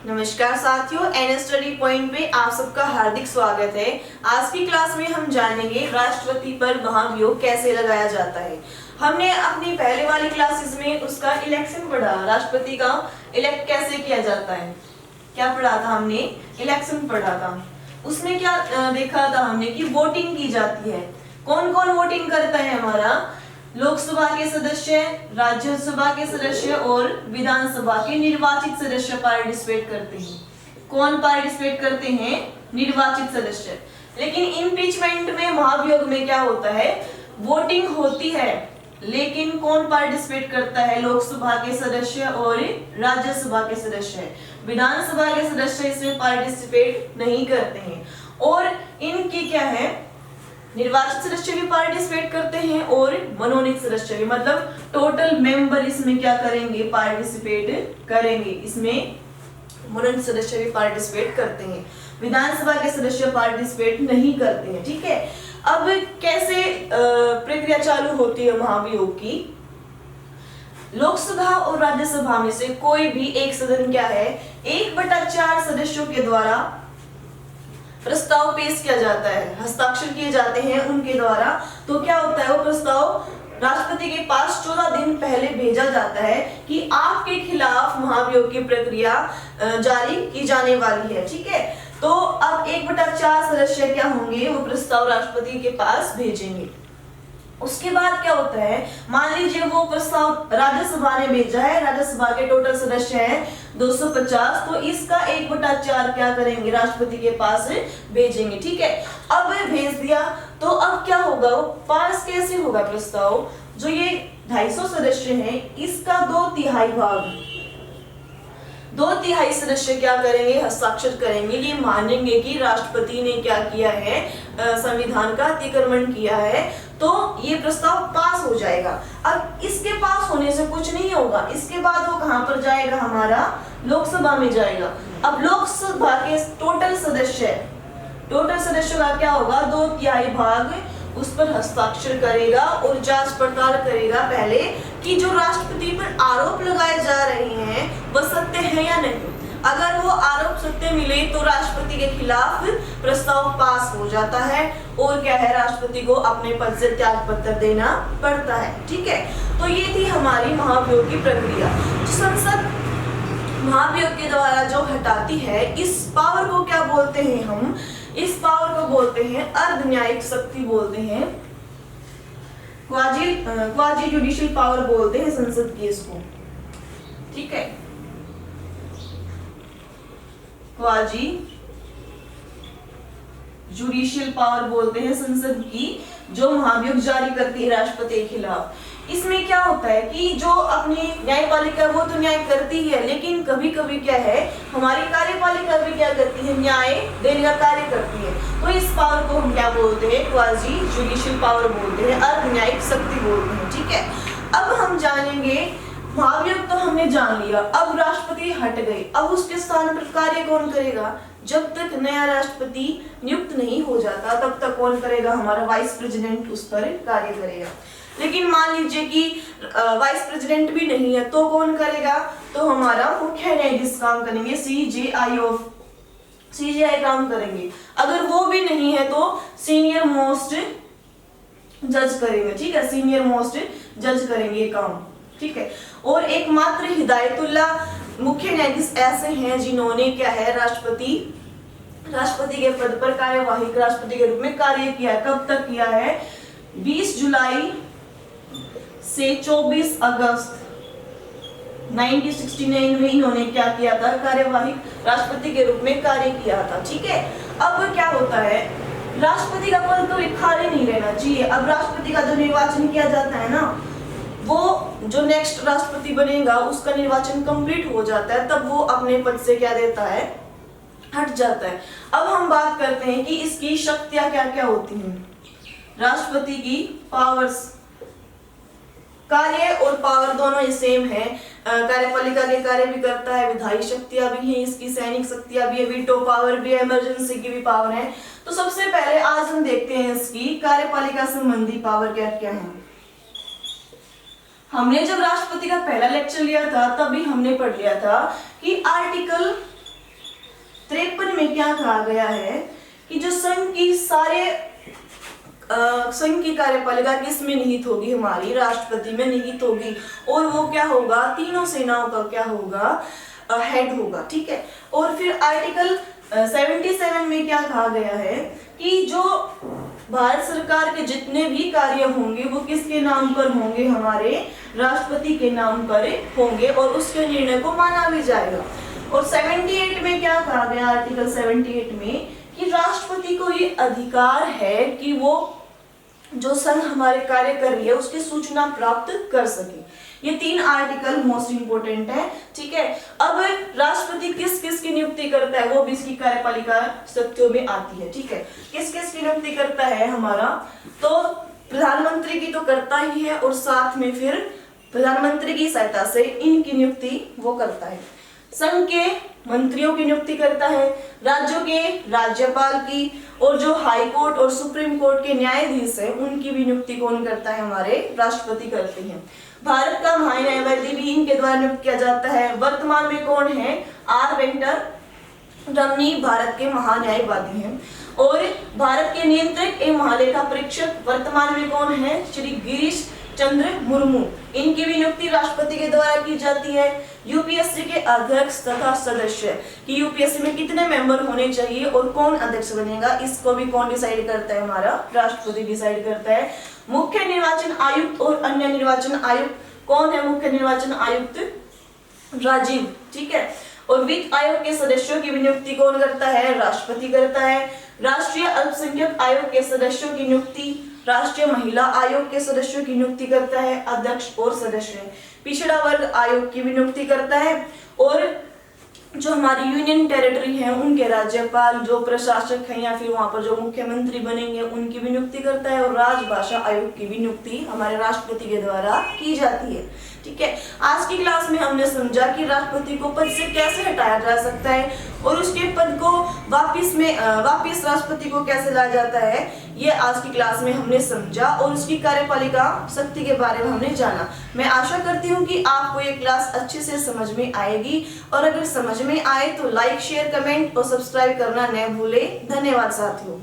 नमस्कार साथियों, N study point पे आप सबका हार्दिक स्वागत है। आज की क्लास में हम जानेंगे राष्ट्रपति पर महाभियोग कैसे लगाया जाता है। हमने अपनी पहले वाली क्लासेस में उसका इलेक्शन पढ़ा, राष्ट्रपति का इलेक्ट कैसे किया जाता है। क्या पढ़ा था हमने? इलेक्शन पढ़ा था। उसमें क्या देखा था हमने कि वोटिंग की जाती है। कौन कौन वोटिंग करता है? हमारा लोकसभा के सदस्य, राज्यसभा के सदस्य और विधानसभा के निर्वाचित सदस्य पार्टिसिपेट करते हैं। कौन पार्टिसिपेट करते हैं? निर्वाचित सदस्य। लेकिन इम्पीचमेंट में, महाभियोग में क्या होता है? वोटिंग होती है, लेकिन कौन पार्टिसिपेट करता है? लोकसभा के सदस्य और राज्यसभा के सदस्य। विधानसभा के सदस्य इसमें पार्टिसिपेट नहीं करते हैं। और इनकी क्या है, निर्वाचित सदस्य भी पार्टिसिपेट करते हैं और मनोनीत सदस्य भी, मतलब टोटल मेंबर इसमें क्या करेंगे? पार्टिसिपेट करेंगे। इसमें मनोनीत सदस्य भी पार्टिसिपेट करते हैं, विधानसभा के सदस्य पार्टिसिपेट नहीं करते हैं। ठीक है, अब कैसे प्रक्रिया चालू होती है महाभियोग की? लोकसभा और राज्यसभा में से कोई भी एक सदन क्या है, 1/4 सदस्यों के द्वारा प्रस्ताव पेश किया जाता है, हस्ताक्षर किए जाते हैं उनके द्वारा। तो क्या होता है, वो प्रस्ताव राष्ट्रपति के पास 14 दिन पहले भेजा जाता है कि आपके खिलाफ महाभियोग की प्रक्रिया जारी की जाने वाली है। ठीक है, तो अब 1/4 सदस्य क्या होंगे, वो प्रस्ताव राष्ट्रपति के पास भेजेंगे। उसके बाद क्या होता है, मान लीजिए वो प्रस्ताव राज्यसभा ने भेजा है, राज्यसभा के टोटल सदस्य हैं 250, तो इसका 1/4 क्या करेंगे? राष्ट्रपति के पास भेजेंगे। ठीक है, अब भेज दिया तो अब क्या होगा, वो पास कैसे होगा प्रस्ताव? जो ये 250 सदस्य हैं, इसका 2/3 भाग, 2/3 सदस्य क्या करेंगे? हस्ताक्षर करेंगे। ये मानेंगे कि राष्ट्रपति ने क्या किया है, संविधान का अतिक्रमण किया है, तो ये प्रस्ताव पास हो जाएगा। अब इसके पास होने से कुछ नहीं होगा, इसके बाद वो कहां पर जाएगा? हमारा लोकसभा में जाएगा। अब लोकसभा के टोटल सदस्यों का क्या होगा? 2/3 भाग उस पर हस्ताक्षर करेगा और जांच पड़ताल करेगा पहले कि जो राष्ट्रपति पर आरोप लगाए जा रहे हैं वह सत्य है या नहीं। अगर वो आरोप सत्य मिले तो राष्ट्रपति के खिलाफ प्रस्ताव पास हो जाता है और क्या है, राष्ट्रपति को अपने पद से त्याग पत्र देना पड़ता है। ठीक है, तो ये थी हमारी महाभियोग की प्रक्रिया। संसद महाभियोग के द्वारा जो हटाती है, इस पावर को क्या बोलते हैं हम? इस पावर को बोलते हैं अर्ध न्यायिक शक्ति बोलते हैं, क्वाजी जुडिशियल पावर बोलते हैं संसद की इसको। ठीक है, क्वाजी जुडिशियल पावर बोलते हैं संसद की, जो महाभियोग जारी करती है राष्ट्रपति के खिलाफ। इसमें क्या होता है कि जो अपनी न्यायपालिका वो तो न्याय करती है, लेकिन कभी कभी क्या है, हमारी कार्यपालिका भी क्या करती है? न्याय देने का कार्य करती है। तो इस पावर को हम क्या बोलते हैं? क्वाजी जुडिशियल पावर बोलते हैं, अर्ध न्यायिक शक्ति बोलते हैं। ठीक है, अब हम जानेंगे महाभियोग तो हमने जान लिया, अब राष्ट्रपति हट गए, अब उसके स्थान पर कार्य कौन करेगा? जब तक नया राष्ट्रपति नियुक्त नहीं हो जाता तब तक कौन करेगा? हमारा वाइस प्रेसिडेंट उस पर कार्य करेगा। लेकिन मान लीजिए कि वाइस प्रेसिडेंट भी नहीं है तो कौन करेगा? तो हमारा मुख्य न्यायाधीश काम करेंगे, सीजेआई काम करेंगे। अगर वो भी नहीं है तो सीनियर मोस्ट जज करेंगे। ठीक है, सीनियर मोस्ट जज करेंगे काम। ठीक है, और एकमात्र हिदायतुल्ला मुख्य न्यायाधीश ऐसे हैं जिन्होंने क्या है, राष्ट्रपति के पद पर कार्यवाही राष्ट्रपति के रूप में कार्य किया है। कब तक किया है? 20 जुलाई से 24 अगस्त 1969 में इन्होंने क्या किया था? कार्यवाही राष्ट्रपति के रूप में कार्य किया था। ठीक है, अब क्या होता है, राष्ट्रपति का पद तो खाली नहीं रहना चाहिए। अब राष्ट्रपति का जो निर्वाचन किया जाता है ना, वो जो नेक्स्ट राष्ट्रपति बनेगा उसका निर्वाचन कंप्लीट हो जाता है, तब वो अपने पद से क्या देता है? हट जाता है। अब हम बात करते हैं कि इसकी शक्तियां क्या क्या होती हैं। राष्ट्रपति की पावर्स, कार्य और पावर दोनों ही सेम है। कार्यपालिका के कार्य भी करता है, विधायी शक्तियां भी हैं इसकी, सैनिक शक्तियां भी है, वीटो पावर भी है, इमरजेंसी की भी पावर है। तो सबसे पहले आज हम देखते हैं इसकी कार्यपालिका संबंधी पावर क्या क्या है। हमने जब राष्ट्रपति का पहला लेक्चर लिया था तभी हमने पढ़ लिया था कि आर्टिकल में क्या कहा गया है कि जो संघ की कार्यपालिका किसमें निहित होगी, हमारी राष्ट्रपति में निहित होगी, और वो क्या होगा, तीनों सेनाओं का क्या होगा, हेड होगा। ठीक है। और फिर आर्टिकल 77 में क्या कहा गया है कि जो भारत सरकार के जितने भी कार्य होंगे वो किसके नाम पर होंगे, हमारे राष्ट्रपति के नाम पर होंगे, और उसके निर्णय को माना भी जाएगा। और 78 में क्या कहा गया, आर्टिकल 78 में कि राष्ट्रपति को ये अधिकार है कि वो जो संघ हमारे कार्य कर रही है उसकी सूचना प्राप्त कर सके। ये 3 आर्टिकल मोस्ट इंपोर्टेंट है। ठीक है। अब राष्ट्रपति किस किस की नियुक्ति करता है वो भी इसकी कार्यपालिका शक्तियों में आती है। ठीक है। किस किस की नियुक्ति करता है हमारा, तो प्रधानमंत्री की तो करता ही है, और साथ में फिर प्रधानमंत्री की सहायता से इनकी नियुक्ति वो करता है। संघ के मंत्रियों की नियुक्ति करता है, राज्यों के राज्यपाल की, और जो हाई कोर्ट और सुप्रीम कोर्ट के न्यायाधीश है उनकी भी नियुक्ति कौन करता है, हमारे राष्ट्रपति करते हैं। भारत का महान्यायवादी भी इनके द्वारा नियुक्त किया जाता है। वर्तमान में कौन है, आर वेंकटरमनी भारत के महान्यायवादी हैं। और भारत के नियंत्रक एवं महालेखा परीक्षक वर्तमान में कौन है, श्री गिरीश चंद्र मुर्मू। इनकी भी नियुक्ति राष्ट्रपति के द्वारा की जाती है। यूपीएससी के अध्यक्ष तथा सदस्य, कि यूपीएससी में कितने मेंबर होने चाहिए और कौन अध्यक्ष बनेगा, इसको भी कौन डिसाइड करता है, हमारा राष्ट्रपति डिसाइड करता है। मुख्य निर्वाचन आयुक्त और अन्य निर्वाचन आयुक्त, कौन है मुख्य निर्वाचन आयुक्त, राजीव। ठीक है। और वित्त आयोग के सदस्यों की भी नियुक्ति कौन करता है, राष्ट्रपति करता है। राष्ट्रीय अल्पसंख्यक आयोग के सदस्यों की नियुक्ति राष्ट्रीय महिला आयोग के सदस्यों की नियुक्ति करता है अध्यक्ष और सदस्य। पिछड़ा वर्ग आयोग की भी नियुक्ति करता है। और जो हमारी यूनियन टेरिटरी है उनके राज्यपाल, जो प्रशासक हैं या फिर वहां पर जो मुख्यमंत्री बनेंगे उनकी भी नियुक्ति करता है। और राजभाषा आयोग की भी नियुक्ति हमारे राष्ट्रपति के द्वारा की जाती है। ठीक है। आज की क्लास में हमने समझा कि राष्ट्रपति को पद से कैसे हटाया जा सकता है और उसके पद को वापिस राष्ट्रपति को कैसे लाया जाता है, ये आज की क्लास में हमने समझा और उसकी कार्यपालिका शक्ति के बारे में हमने जाना। मैं आशा करती हूँ कि आपको ये क्लास अच्छे से समझ में आएगी, और अगर समझ में आए तो लाइक, शेयर, कमेंट और सब्सक्राइब करना न भूलें। धन्यवाद साथियों।